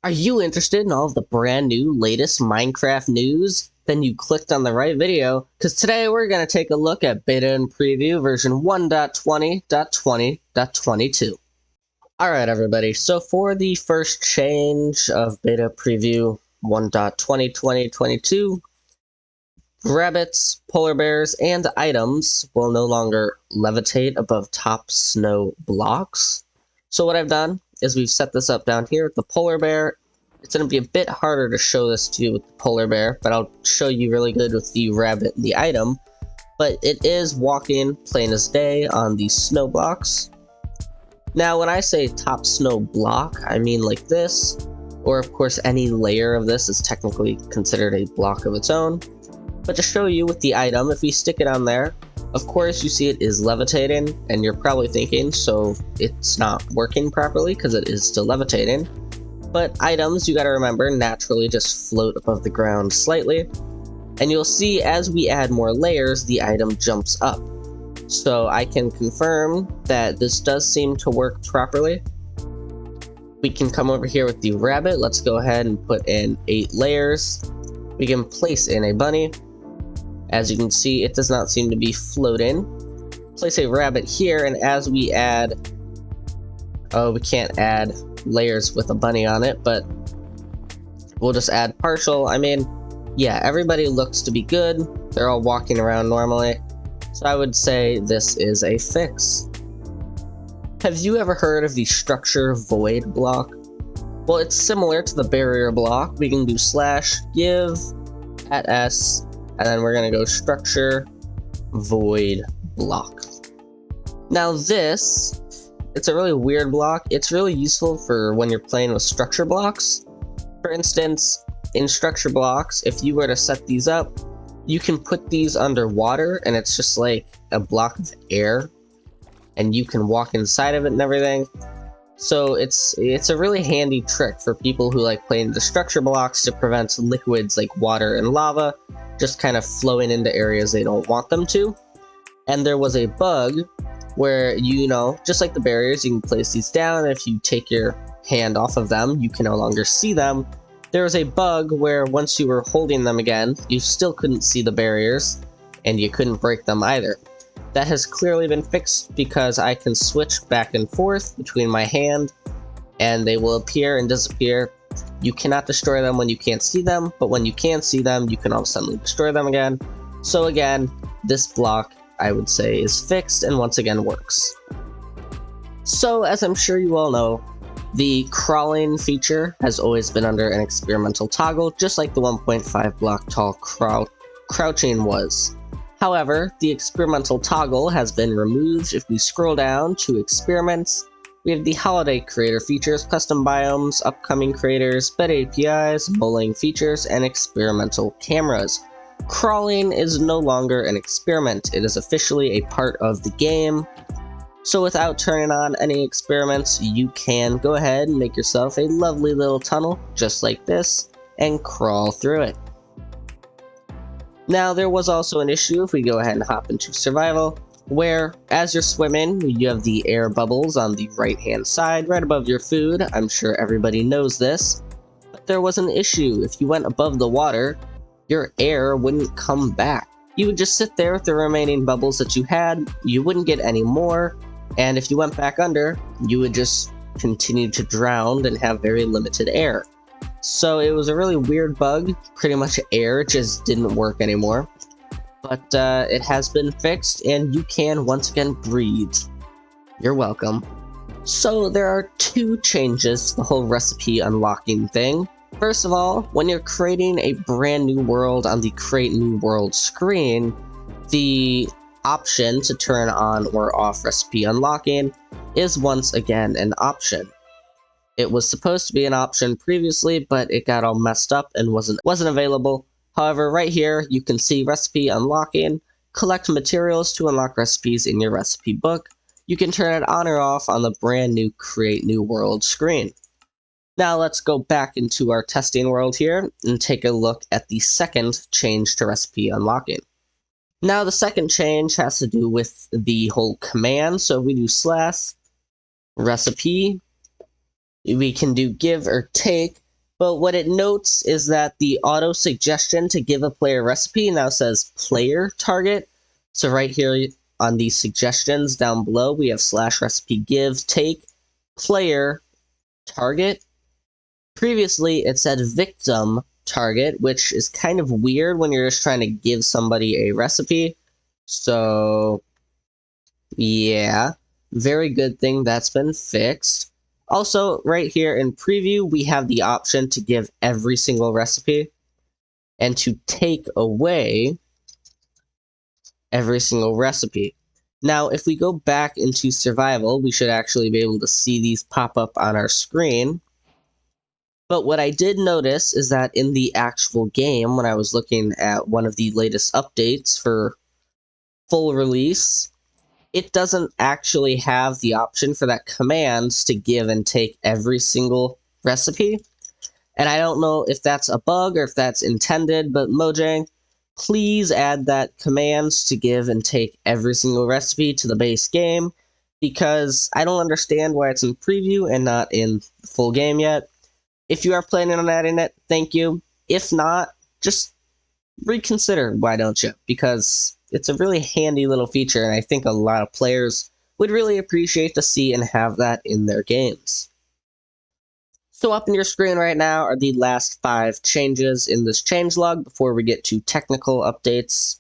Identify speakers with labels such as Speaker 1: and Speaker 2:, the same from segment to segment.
Speaker 1: Are you interested in all of the brand new latest Minecraft news? Then you clicked on the right video, because today we're going to take a look at beta and preview version 1.20.20.22. Alright everybody, so for the first change of beta preview 1.20.20.22, rabbits, polar bears, and items will no longer levitate above top snow blocks. So what I've done is we've set this up down here with the polar bear. It's going to be a bit harder to show this to you with the polar bear, but I'll show you really good with the rabbit and the item. But it is walking plain as day on the snow blocks. Now when I say top snow block, I mean like this, or of course any layer of this is technically considered a block of its own. But to show you with the item, if we stick it on there, of course you see it is levitating, and you're probably thinking, so it's not working properly because it is still levitating. But items, you gotta remember, naturally just float above the ground slightly. And you'll see as we add more layers, the item jumps up. So I can confirm that this does seem to work properly. We can come over here with the rabbit. Let's go ahead and put in 8 layers. We can place in a bunny. As you can see, it does not seem to be floating. Place a rabbit here, and as we add... Oh, we can't add layers with a bunny on it, but we'll just add partial. I mean, yeah, everybody looks to be good. They're all walking around normally. So I would say this is a fix. Have you ever heard of the structure void block? Well, it's similar to the barrier block. We can do /give at s, and then we're going to go structure void block. Now this, it's a really weird block. It's really useful for when you're playing with structure blocks. For instance, in structure blocks, if you were to set these up, you can put these underwater and it's just like a block of air, and you can walk inside of it and everything. So it's a really handy trick for people who like playing the structure blocks to prevent liquids like water and lava just kind of flowing into areas they don't want them to. And there was a bug where, you know, just like the barriers, you can place these down, and if you take your hand off of them, you can no longer see them. There was a bug where once you were holding them again, you still couldn't see the barriers, and you couldn't break them either. That has clearly been fixed because I can switch back and forth between my hand, and they will appear and disappear. You cannot destroy them when you can't see them, but when you can see them, you can all of a sudden destroy them again. So again, this block, I would say, is fixed and once again works. So as I'm sure you all know, the crawling feature has always been under an experimental toggle, just like the 1.5 block tall crouching was. However, the experimental toggle has been removed. If we scroll down to experiments, we have the holiday creator features, custom biomes, upcoming creators, bed APIs, bowling features, and experimental cameras. Crawling is no longer an experiment. It is officially a part of the game. So without turning on any experiments, you can go ahead and make yourself a lovely little tunnel, just like this, and crawl through it. Now, there was also an issue if we go ahead and hop into survival, where as you're swimming, you have the air bubbles on the right-hand side, right above your food. I'm sure everybody knows this, but there was an issue. If you went above the water, your air wouldn't come back. You would just sit there with the remaining bubbles that you had, you wouldn't get any more, and if you went back under, you would just continue to drown and have very limited air. So it was a really weird bug. Pretty much air just didn't work anymore. But it has been fixed, and you can once again breathe. You're welcome. So there are 2 changes to the whole recipe unlocking thing. First of all, when you're creating a brand new world on the Create New World screen, the option to turn on or off recipe unlocking is once again an option. It was supposed to be an option previously, but it got all messed up and wasn't available. However, right here, you can see recipe unlocking, collect materials to unlock recipes in your recipe book. You can turn it on or off on the brand new Create New World screen. Now let's go back into our testing world here and take a look at the second change to recipe unlocking. Now the second change has to do with the whole command. So if we do /recipe, we can do give or take. But what it notes is that the auto suggestion to give a player recipe now says player target. So right here on these suggestions down below, we have slash recipe give take player target. Previously, it said victim target, which is kind of weird when you're just trying to give somebody a recipe. So yeah, very good thing that's been fixed. Also, right here in preview, we have the option to give every single recipe and to take away every single recipe. Now, if we go back into survival, we should actually be able to see these pop up on our screen. But what I did notice is that in the actual game, when I was looking at one of the latest updates for full release, it doesn't actually have the option for that commands to give and take every single recipe. And I don't know if that's a bug or if that's intended, but Mojang, please add that commands to give and take every single recipe to the base game, because I don't understand why it's in preview and not in the full game yet. If you are planning on adding it, thank you. If not, just reconsider, why don't you? Because it's a really handy little feature, and I think a lot of players would really appreciate to see and have that in their games. So up on your screen right now are the last 5 changes in this changelog before we get to technical updates.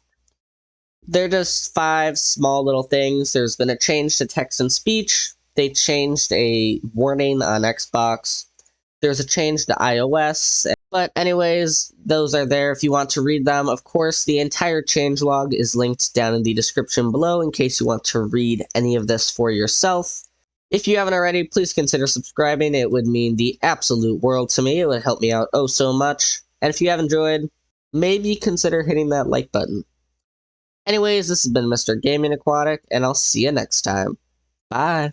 Speaker 1: They're just 5 small little things. There's been a change to text and speech. They changed a warning on Xbox. There's a change to iOS. But anyways, those are there if you want to read them. Of course, the entire changelog is linked down in the description below in case you want to read any of this for yourself. If you haven't already, please consider subscribing. It would mean the absolute world to me. It would help me out oh so much. And if you have enjoyed, maybe consider hitting that like button. Anyways, this has been Mr. Gaming Aquatic, and I'll see you next time. Bye!